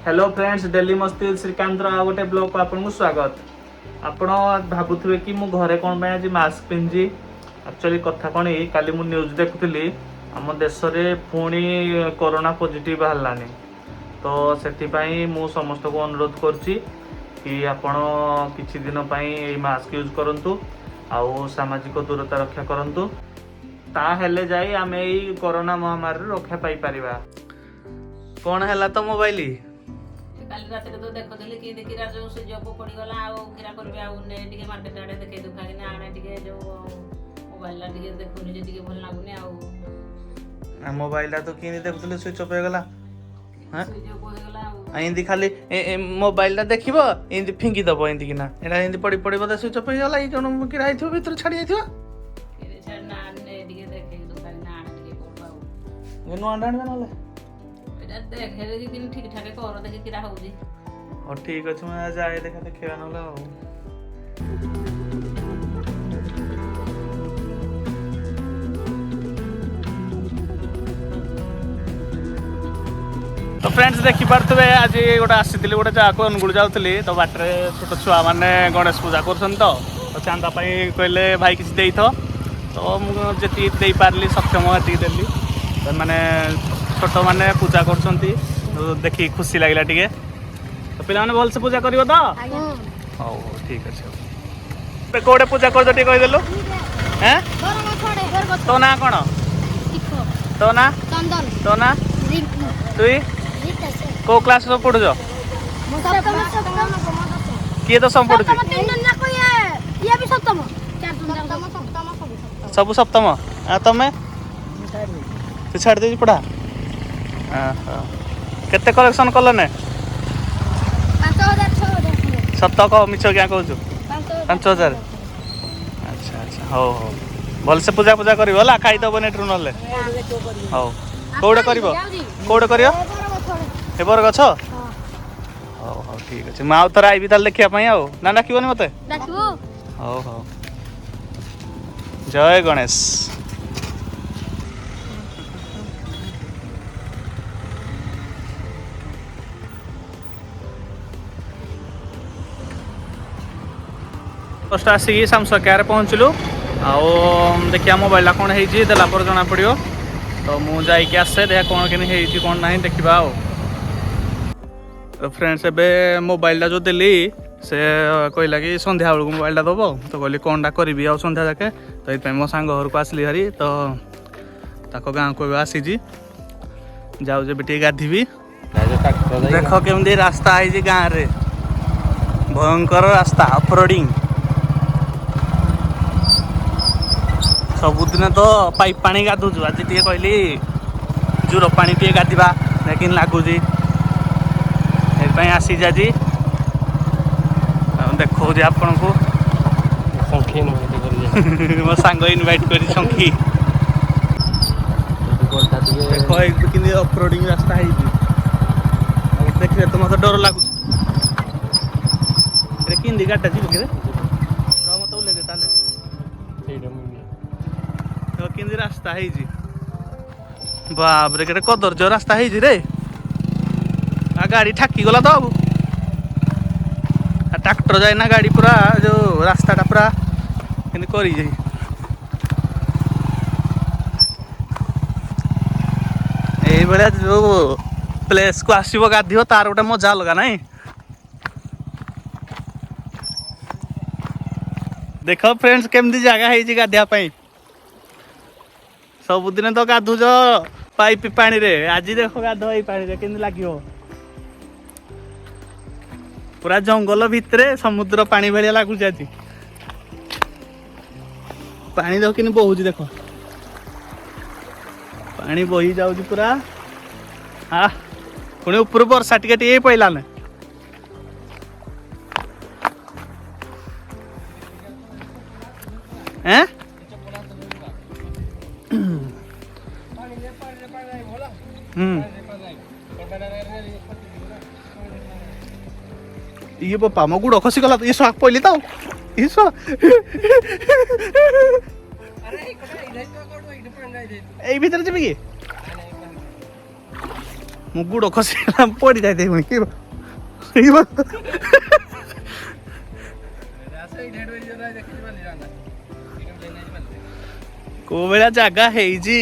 Hello friends, daily मस्ती श्रीकांत आ गोटे blog को आपको स्वागत। आपण भावुवे कि मु घरे कौन आज मास्क पिंधि। एक्चुअली कथा कौन काली मु न्यूज देखुली आम देश में पुणी कोरोना पॉजिटिव बाहरलानी। तो से मु समस्त को अनुरोध करुच्ची कि आपण किछि दिन पई मास्क यूज करंतु आउ सामाजिक दूरता रक्षा करंतु। ताहेले जाई आमे ई कोरोना महामारी रक्षा पाई परिबा। कौन है तो मोबाइल काली रात तो देखुली कि देखी जो से जब पड़गला आरा करबे आगे मार्केट आड़े देखे दुखा कि आने जो मोबाइल देखुनी भल लगुनि मोबाइल तो कि देखुली स्विच ऑफ हो गला। स्विच ऑफ हो गला एंदी खाली मोबाइल देखिबो एंदी फिंगी दबो एंदी किना एडा एंदी पड़ी पड़ी बदा स्विच ऑफ हो गला। ई जण किरा आइथो भीतर छाड़ी आइथो के छाड़ ना ने देखे दुखा कि आने कोड गनो आंडाण बनले देखे कि ठीक ठाक कर देखी किरा होउजी। और ठीक अछि मैं जाए देखा देखिबा नला हो। तो फ्रेंड्स देखि पारथबे आज गोटे आसीथिली गोटे जाको अनुगुल जाउथली तो बाटरे छोट छुआ माने गणेश पूजा करछन तो चांदा पई कहले भाई किछ देइथो तो मु जेति देई पारली सक्षम हेति देली। तो माने छोट माने पूजा करछंती तो देखि खुशी लागला टिके। तो पिला माने भल से पूजा करिवो तो हो ठीक अछि। कोडे पूजा कर दटी कहि देलु हैं तो ना कोन तो ना चंदन तो ना तुई को क्लास में पढ़ु जो किए तो सम पढ़ु ये भी सप्तम सब सप्तम आ तमे तू छाड़ दे पढ़ा केते कलेक्शन कल ने 5000 सत कह मिछ क्या कहू 5000। अच्छा अच्छा हो हो भल से पूजा पूजा करिवो ला खाई दबो नेट रु नले हो कोडे करिवो कोडे करियो ए बर गछ हो हो ठीक अछि। माउ तोरा आइबी ताल देखिया पई आउ ना डाकिबोनी मते डाकबो हो हो जय गणेश। फर्स्ट आसिक सामसकिया पहुँचलु आउ देखिया मोबाइल कौन है देला पर जना पड़ो। तो मु जाइए आसे देखा कौन के कौन ना देखा आओ। तो फ्रेंड्स एबे मोबाइल जो देली से कहला कि संध्या बेलू मोबाइल दब तो कहली कौनटा करी आ संध्या जाके। तो ये मो सांग घर को आसली हरी तो ताको गाँव को आसी जाऊ जब टे गाधीबी। देख केमती रास्ता है गाँव रे भयंकर रास्ता ऑफरोडिंग। सबुदिन तो पाइप पानी गाधुचु आज टे कहली जुर पानी टे गाधवा लेकिन लगुच आसी आज देखो आपण को मो सांग इनवाइट कर संखी देख कि ऑफरोडिंग रास्ता है देखिए तो मत डर लगुच कि गाटा जी बगे मत ओल्ले कि रास्ता है बाप रे के कदर्ज रास्ता है रे आ गाड़ी ठाकी गला तो अब ट्रैक्टर जाए ना गाड़ी पूरा जो रास्ताटा पूरा करी जाए। यही भाया जो प्लेस को आसो गाधिव तार गोटे मजा अलग ना। देख फ्रेंड्स केमती जगह है गाधिया सबुदिन तो गाधुज पाइप पानी रे आज देख गाध पानी रे केमती लगे पूरा जंगल भितरे समुद्र पानी भाया लगुच। आज पानी देख कि बहु देख पानी बही जाऊँ पूरा हाँ पुणी ऊपर वर्षा टे पड़ा ना ये बापा मो गुड़ खसी गला ये शाक पहली तो ये भीतर जी कि ମୁଁ ଗୁଡ଼ ଖସିଗଲା ପଡ଼ି ଯାଇଥାଏ ପୁଣି କୋଉ ଭଳିଆ ଜାଗା ହେଇଛି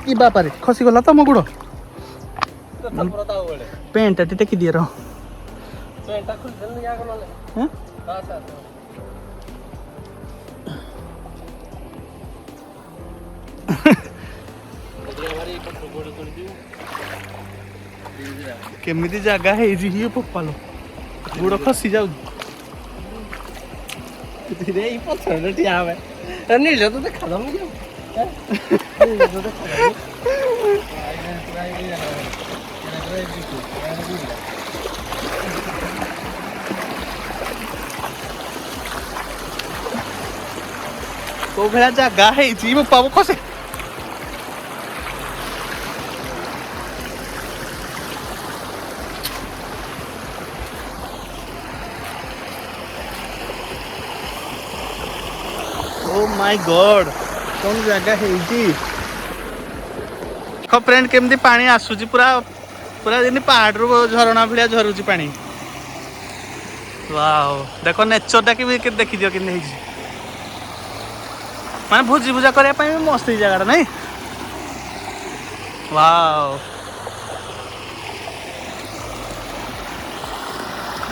କି ବାପାରେ ଖସିଗଲା ତମ ଗୁଡ଼ ପେଣ୍ଟଟା ଟିକେ ଟେକି ଦିଏ ରହ ହେଁ? କେମିତି ଜାଗା ହେଇଛି କି ପପାଲ ଗୁଡ଼ ଖସି ଯାଉଛି ଠିଆ ହବେ ନିଜ ତ ଦେଖା କୋଉ ଭଳିଆ ଜାଗା ହେଇଛି ପପା ଖସେ ओ माय गॉड कौन जगह है देखो फ्रेंड केमती पानी आसुची पूरा पूरा दिन पहाड़ रू झरणा भलिया झरुची पानी वाओ देखो नेचर टा कि देखि दियो किने ହେଇଛି माने भोजी भुजा करया ପାଇଁ भी मस्त ही जगह नहीं वाओ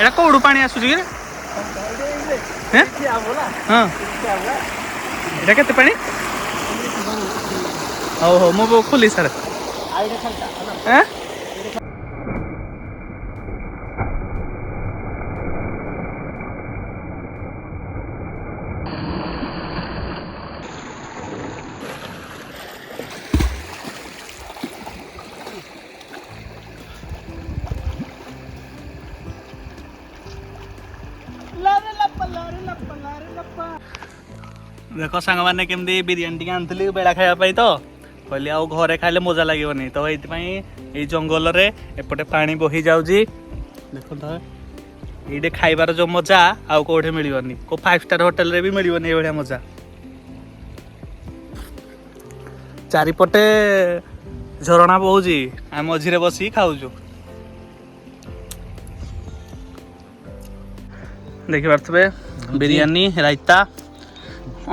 एटा कोडू पानी आसुची कि हैं हां एटा केते पानी हो हो मो खोली सर हैं देख सांग मैंने केमती बिरियानी टी आनी बेड़ा खायापी तो कहली आउ घरे खाइले मजा लगे तो ये जंगल रे एपटे पानी बही जाऊँगी देख तो ये खाइबार जो मजा आउ कौटे मिलनी को 5 स्टार होटल रे भी मिलनी ये भाया मजा चारिपटे झरणा बहुची आम मझे बसी खाऊचु देखी पारे बिरियानी रायता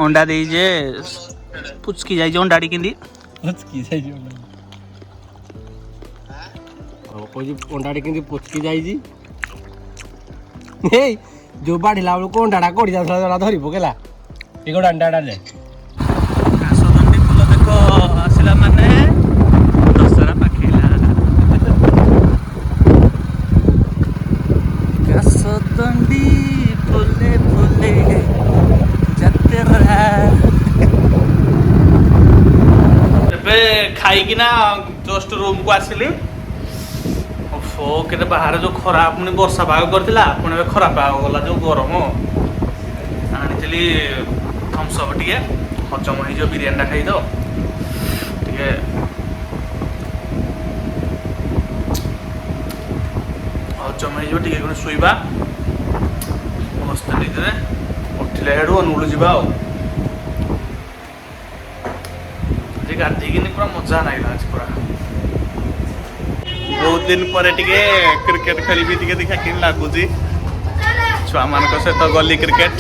अंडा दे पुचकी जाए अंडा टी अंडा टी पुचकी जाए जो बाढ़ला बेलू अंडाटा कड़ी जाता धरी पकेला ये गोटे अंडा डाले कासदंडी फुल देख आसला माने दशहरा पाखेला कासदंडी फुले फुले खाइकिना जस्ट रूम को आसिली के बाहर जो खरा पुणी वर्षा पाग करथिला पुणी खरा पाग गला जो गरम आनी थम्सअप टे हजम हो बिरियानी खाई दो टे हजम हो शुवा मस्त नीचे उठिले हेडू अनुगुल जावा गाधीकिन पूरा मजा नागिला आज पूरा बहुत दिन पर टिके क्रिकेट खेली टिके देखा कि लगुच छुआ मान सहित गली क्रिकेट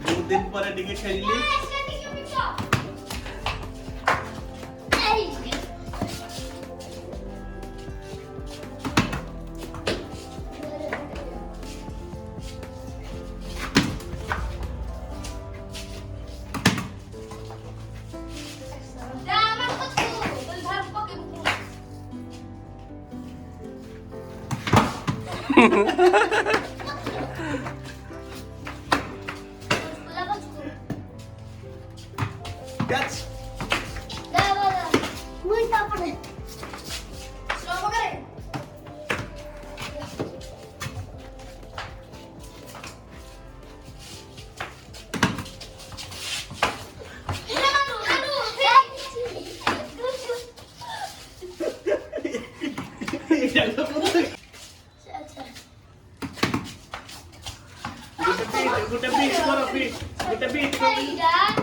बहुत दिन पर टिके खेली Catch. Muito por aí. Só vou querer.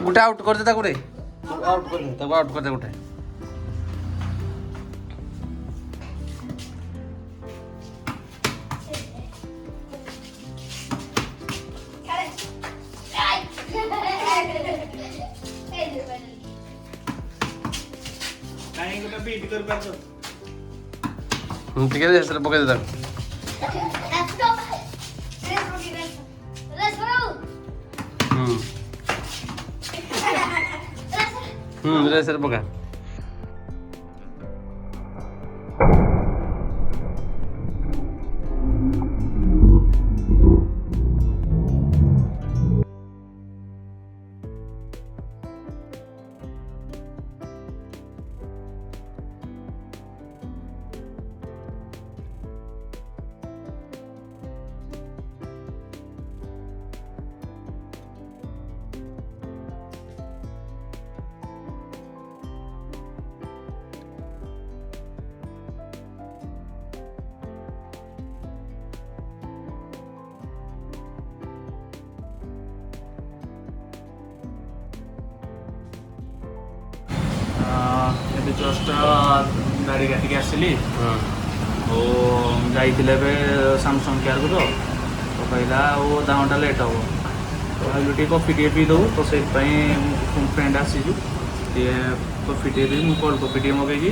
গোটে আউট করে দে তাকে রে আউট করে দে তাকে আউট করে দে গোটে ଟିକେ ଦେ ସେଟା ପକେଇ ଦେ ତାକୁ ରେସରେ ପକା ଏବେ ଜଷ୍ଟ ଗାଡ଼ି କାଟିକି ଆସିଲି ଓ ଯାଇଥିଲେ ଏବେ ସାମସଙ୍ଗ କେୟାରକୁ ତ କହିଲା ଆଉ ଅଧା ଘଣ୍ଟା ଲେଟ୍ ହେବ ତ ଭାବିଲୁ ଟିକେ କଫି ଟିକେ ପିଇ ଦେବୁ ତ ସେଇଥିପାଇଁ ଫ୍ରେଣ୍ଡ ଆସିଛୁ ଟିକେ କଫି ଟିକେ ଦେବି ମୁଁ କୋଲ୍ଡ କଫି ଟିକେ ମଗେଇଛି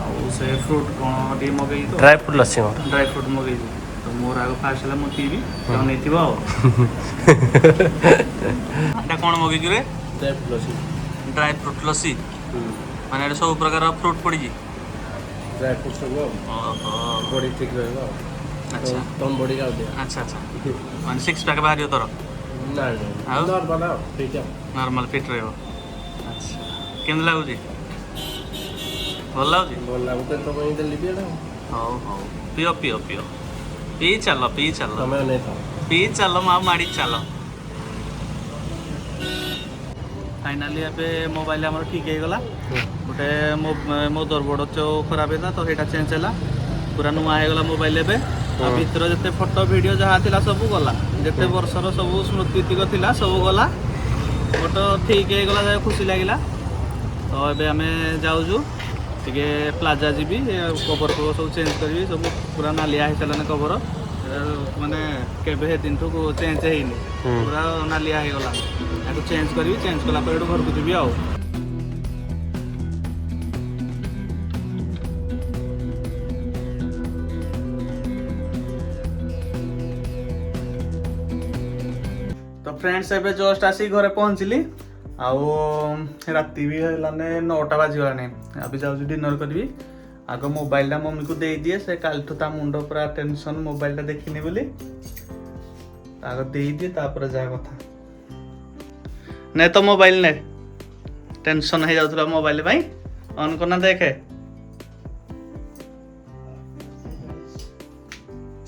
ଆଉ ସେ ଫ୍ରୁଟ୍ କ'ଣ ଟିକେ ମଗେଇଛି ତ ଡ୍ରାଏ ଫ୍ରୁଟ୍ ଲସି ଡ୍ରାଏ ଫ୍ରୁଟ୍ ମଗେଇଛି ତ ମୋର ଆଗ ଫାଷ୍ଟ ହେଲା ମୁଁ ପିଇବି ନେଇଥିବ ଆଉ ଏଇଟା କ'ଣ ମଗେଇଛୁ ରେ ଡ୍ରାଏ ଫ୍ରୁଟ୍ ଲସି ଡ୍ରାଏ ଫ୍ରୁଟ୍ ଲସି ମାନେ ଏଠି ସବୁ ପ୍ରକାର ଫ୍ରୁଟ୍ ପଡ଼ିଛି ଡ୍ରାଏ ଫ୍ରୁଟ୍ ସବୁ ବଡି ଠିକ୍ ରହିବ ଆଚ୍ଛା ତମ ବଡି ଆଉ ଆଚ୍ଛା ଆଚ୍ଛା ମାନେ ସିକ୍ସ ପ୍ୟାକ୍ ବାହାରିବ ତୋର ଆଉ ନର୍ମାଲ ଫିଟ୍ ରହିବ ଆଚ୍ଛା କେମିତି ଲାଗୁଛି ଭଲ ଲାଗୁଛି ହଉ ହଉ ପିଅ ପିଅ ପିଅ ପିଇ ଚାଲ ପିଇ ଚାଲ ମା ମାଡ଼ି ଚାଲ फाइनाली ଏବେ ମୋବାଇଲ ଆମର ଠିକ୍ ହେଇଗଲା ଗୋଟେ ମଦରବୋର୍ଡ ଖରାପ ହେଇଥିଲା ତ ସେଇଟା ଚେଞ୍ଜ ହେଲା ପୁରା ନୂଆ ହେଇଗଲା ମୋବାଇଲ ଏବେ ଆଉ ଭିତରେ ଯେତେ ଫଟୋ ଭିଡ଼ିଓ ଯାହା ଥିଲା ସବୁ ଗଲା ଯେତେ ବର୍ଷର ସବୁ ସ୍ମୃତିତିକ ଥିଲା ସବୁ ଗଲା ଫଟୋ ଠିକ୍ ହେଇଗଲା ଯାହା ଖୁସି ଲାଗିଲା ତ ଏବେ ଆମେ ଯାଉଛୁ ଟିକେ ପ୍ଲାଜା ଯିବି କଭର ଫଭର ସବୁ ଚେଞ୍ଜ କରିବି ସବୁ ପୁରା ନାଲିଆ ହେଇସାରିଲାନି କଭର ମାନେ କେବେ ସେଦିନଠୁ ଚେଞ୍ଜ ହେଇନି ପୁରା ନାଲିଆ ହେଇଗଲା ତାକୁ ଚେଞ୍ଜ କରିବି ଚେଞ୍ଜ କଲା ପରେ ଏଠୁ ଘରକୁ ଯିବି ଆଉ ତ ଫ୍ରେଣ୍ଡସ୍ ଏବେ ଜଷ୍ଟ ଆସିକି ଘରେ ପହଞ୍ଚିଲି ଆଉ ରାତି ବି ହେଲାନି 9ଟା ବାଜିଗଲାଣି ଏବେ ଯାଉଛି ଡିନର କରିବି ଆଗ ମୋବାଇଲଟା ମମିକୁ ଦେଇଦିଏ ସେ କାଲିଠୁ ତା ମୁଣ୍ଡ ପୁରା ଟେନସନ୍ ମୋବାଇଲଟା ଦେଖିନି ବୋଲି ଆଗ ଦେଇଦିଏ ତାପରେ ଯାହା କଥା ନେ ତ ମୋବାଇଲ ନେ ଟେନସନ୍ ହେଇଯାଉଥିଲା ମୋବାଇଲ ପାଇଁ ଅନ୍ କରନା ଦେଖେ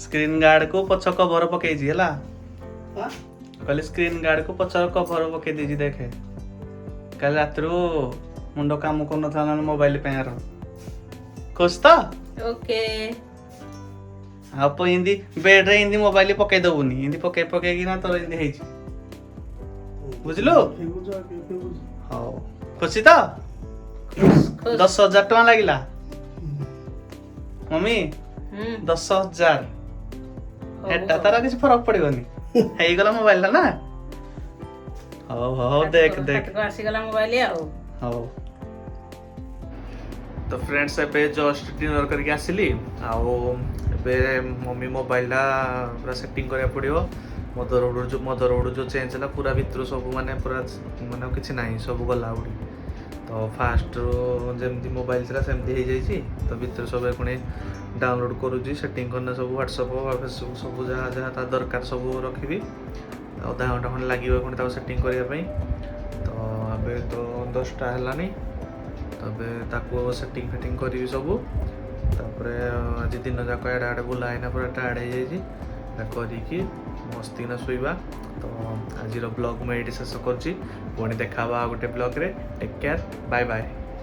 ସ୍କ୍ରିନ୍ ଗାର୍ଡକୁ ପଛ କଭର ପକେଇଛି ହେଲା କହିଲେ ସ୍କ୍ରିନ୍ ଗାର୍ଡକୁ ପଛ କଭର ପକେଇ ଦେଇଛି ଦେଖେ କାଲି ରାତିରୁ ମୁଣ୍ଡ କାମ କରୁନଥିଲା ମୋବାଇଲ ପାଇଁ ଆର खुश तो ओके आप हिंदी बेड रे हिंदी मोबाइल पकई दबुनी हिंदी पकई पकई ना तोर हिंदी हेची बुझलो हां खुशी तो 10,000 टका लागिला मम्मी 10,000 एटा तारा किछ फरक पड़िबनी हेई गला मोबाइल ना हो हो देख देख आसी गला मोबाइल आउ हो तो फ्रेंड्स एबे जस्ट डिनर करके आसिली आउ एबे मम्मी मोबाइलटा पूरा सेटिंग करिया पड़ियो मदरबोर्ड जो चेंज होला पूरा भितर सब माने पूरा माने किछि नाही सब गला उडी तो फास्ट जेमती मोबाइल थला सेमती हे जाईची तो भितर सब एखुणी डाउनलोड करूची सेटिंग करना सब व्हाट्सएप फेसबुक सब जहाँ जहाँ ता दरकार सब रखिबी आधा घंटा खंड लागिबो एखुणी ता सेटिंग करिया पई तो एबे तो 10टा हलानी तबे ताको सेटिंग फिटिंग करी सब तापरे आज दिन जाक एडा एडे बुला आईना पूरा टायर्ड हो जाइए करिकी मस्ती ना शोइबा तो आज ब्लॉग में ये शेष कर पुणी देखा गोटे ब्लॉग रे टेक केयर बाय बाय।